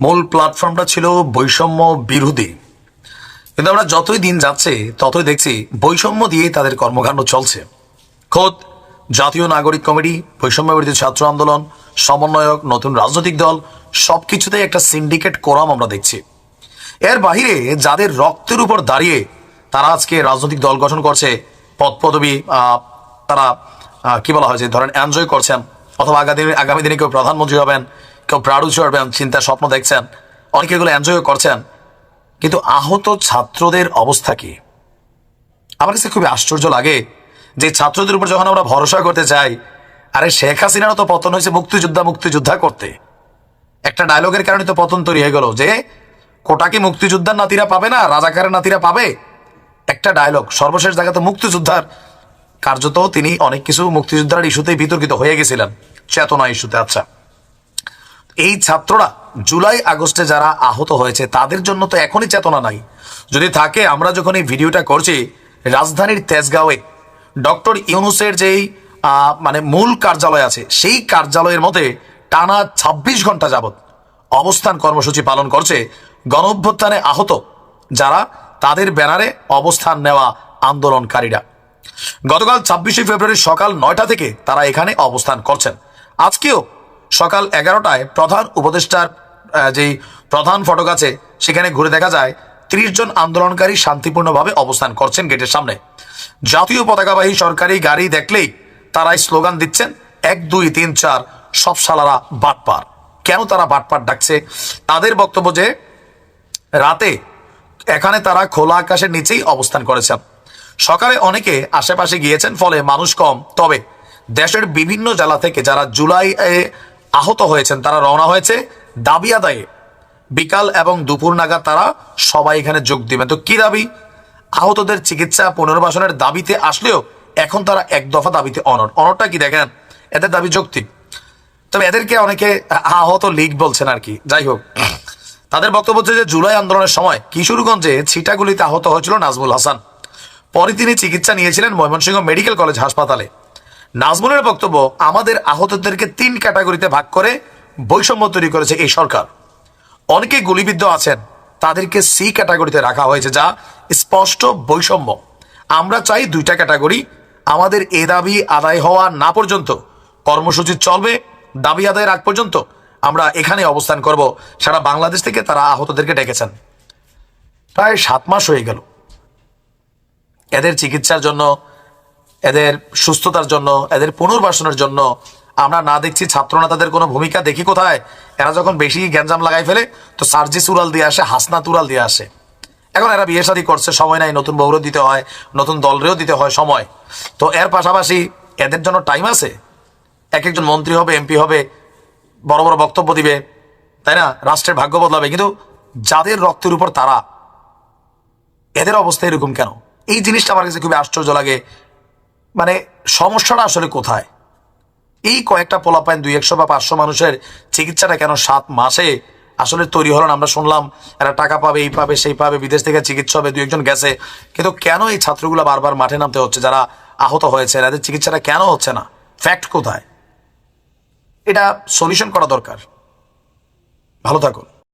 মূল প্ল্যাটফর্মটা ছিল বৈষম্য বিরোধী, কিন্তু আমরা যতই দিন যাচ্ছে ততই দেখছি বৈষম্য দিয়ে তাদের কর্মকাণ্ড চলছে। খোদ জাতীয় নাগরিক কমিটি, বৈষম্য বিরোধী ছাত্র আন্দোলন, সমন্বয়ক, নতুন রাজনৈতিক দল সবকিছুতেই একটা সিন্ডিকেট কোরাম আমরা দেখছি। এর বাহিরে যাদের রক্তের উপর দাঁড়িয়ে তারা আজকে রাজনৈতিক দল গঠন করছে, পদ পদবি তারা কি বলা হয় যে ধরেন এনজয় করছেন, অথবা আগামী দিনে কেউ প্রধানমন্ত্রী হবেন, কেউ প্রাডুস হবেন, চিন্তার স্বপ্ন দেখছেন, অনেকে এগুলো এনজয় করছেন। কিন্তু আহত ছাত্রদের অবস্থা কি? আমার কাছে খুবই আশ্চর্য লাগে যে ছাত্রদের উপর যখন আমরা ভরসা করতে চাই, আরে শেখ হাসিনারও তো পতন হয়েছে মুক্তিযোদ্ধা করতে। একটা ডায়লগের কারণে তো পতন তৈরি হয়ে গেল যে কোটা কি মুক্তিযোদ্ধার নাতিরা পাবে না, রাজাকারের নাতিরা পাবে। একটা ডায়লগ, সর্বশেষ জায়গাতে মুক্তিযোদ্ধার কার্যত তিনি অনেক কিছু মুক্তিযোদ্ধার ইস্যুতেই বিতর্কিত হয়ে গেছিলেন, চেতনা ইস্যুতে। আচ্ছা, এই ছাত্ররা জুলাই আগস্টে যারা আহত হয়েছে তাদের জন্য তো এখনই চেতনা নাই। যদি থাকে, আমরা যখন এই ভিডিওটা করছি, রাজধানীর তেজগাঁওয়ে ডক্টর ইউনুসের যেই মানে মূল কার্যালয় আছে, সেই কার্যালয়ের মধ্যে টানা ২৬ ঘন্টা যাবত অবস্থান কর্মসূচি পালন করছে গণ অভ্যুত্থানে আহত যারা, তাদের ব্যানারে অবস্থান নেওয়া আন্দোলনকারীরা। গতকাল ২৬শে ফেব্রুয়ারি সকাল ৯টা থেকে তারা এখানে অবস্থান করছেন। আজকেও সকাল ১১টায় প্রধান উপদেষ্টার যেই প্রধান ফটক আছে সেখানে ঘুরে দেখা যায় ৩০ জন আন্দোলনকারী শান্তিপূর্ণভাবে অবস্থান করছেন গেটের সামনে। জাতীয় পতাকাবাহী সরকারি গাড়ি দেখলেই তারাই স্লোগান দিচ্ছেন, ১ ২ ৩ ৪ সব শালারা বাটপার। কেন তারা বাটপার ডাকছে? তাদের বক্তব্য যে রাতে এখানে তারা খোলা আকাশের নিচেই অবস্থান করেছেন। সকালে অনেকে আশেপাশে গিয়েছেন, ফলে মানুষ কম। তবে দেশের বিভিন্ন জেলা থেকে যারা জুলাই আহত হয়েছেন তারা রওনা হয়েছে দাবি আদায়ে। বিকাল এবং দুপুর নাগাদ তারা সবাই এখানে যোগ দিবেন। তো কি দাবি? আহতদের চিকিৎসা পুনর্বাসনের দাবিতে আসলেও এখন তারা এক দফা দাবিতে অনড়টা কি দেখেন, এদের দাবি যৌক্তিক। তবে এদেরকে অনেকে আহত লীগ বলছেন আর কি। যাই হোক, তাদের বক্তব্য হচ্ছে যে জুলাই আন্দোলনের সময় কিশোরগঞ্জে ছিটাগুলিতে আহত হয়েছিল নাজমুল হাসান। পরে তিনি চিকিৎসা নিয়েছিলেন ময়মনসিংহ মেডিকেল কলেজ হাসপাতালে। নাজমুলের বক্তব্য, আমাদের আহতদেরকে ৩ ক্যাটাগরিতে ভাগ করে বৈষম্য তৈরি করেছে এই সরকার। অনেকে গুলিবিদ্ধ আছেন, তাদেরকে সি ক্যাটাগরিতে রাখা হয়েছে, যা স্পষ্ট বৈষম্য। আমরা চাই ২টা ক্যাটাগরি। আমাদের এ দাবি আদায় হওয়া না পর্যন্ত কর্মসূচি চলবে। দাবি আদায়ের আগ পর্যন্ত আমরা এখানে অবস্থান করব। সারা বাংলাদেশ থেকে তারা আহতদেরকে ডেকেছেন। প্রায় ৭ মাস হয়ে গেল এদের চিকিৎসার জন্য, এদের সুস্থতার জন্য, এদের পুনর্বাসনের জন্য আমরা না দেখছি ছাত্রনেতাদের কোনো ভূমিকা। দেখি কোথায়? এরা যখন বেশি গ্যাঞ্জাম লাগাই ফেলে তো সার্জিস উড়াল দিয়ে আসে, হাসনাত উড়াল দিয়ে আসে। এখন এরা বিয়ে শাদী করছে, সময় নাই, নতুন বউরেও দিতে হয়, নতুন দলরেও দিতে হয় সময়। তো এর পাশাপাশি এদের জন্য টাইম আছে। এক একজন মন্ত্রী হবে, এমপি হবে, বড় বড় বক্তব্য দিবে, তাই না? রাষ্ট্রের ভাগ্য বদলাবে। কিন্তু যাদের রক্তের উপর তারা, এদের অবস্থা এরকম কেন? এই জিনিসটা আমার কাছে খুবই আশ্চর্য লাগে। মানে সমস্যাটা আসলে কোথায়? এই কয়েকটা পোলাপাইন ২০০ বা ৫০০ মানুষের চিকিৎসাটা কেন ৭ মাসে আসলে তৈরি হলো না? আমরা শুনলাম এরা টাকা পাবে, এই পাবে, সেই পাবে, বিদেশ থেকে চিকিৎসা হবে, ২-১ জন গেছে। কিন্তু কেন এই ছাত্রগুলো বারবার মাঠে নামতে হচ্ছে? যারা আহত হয়েছে এদের চিকিৎসাটা কেন হচ্ছে না? ফ্যাক্ট কোথায়? এটা সলিউশন করা দরকার। ভালো থাকুন।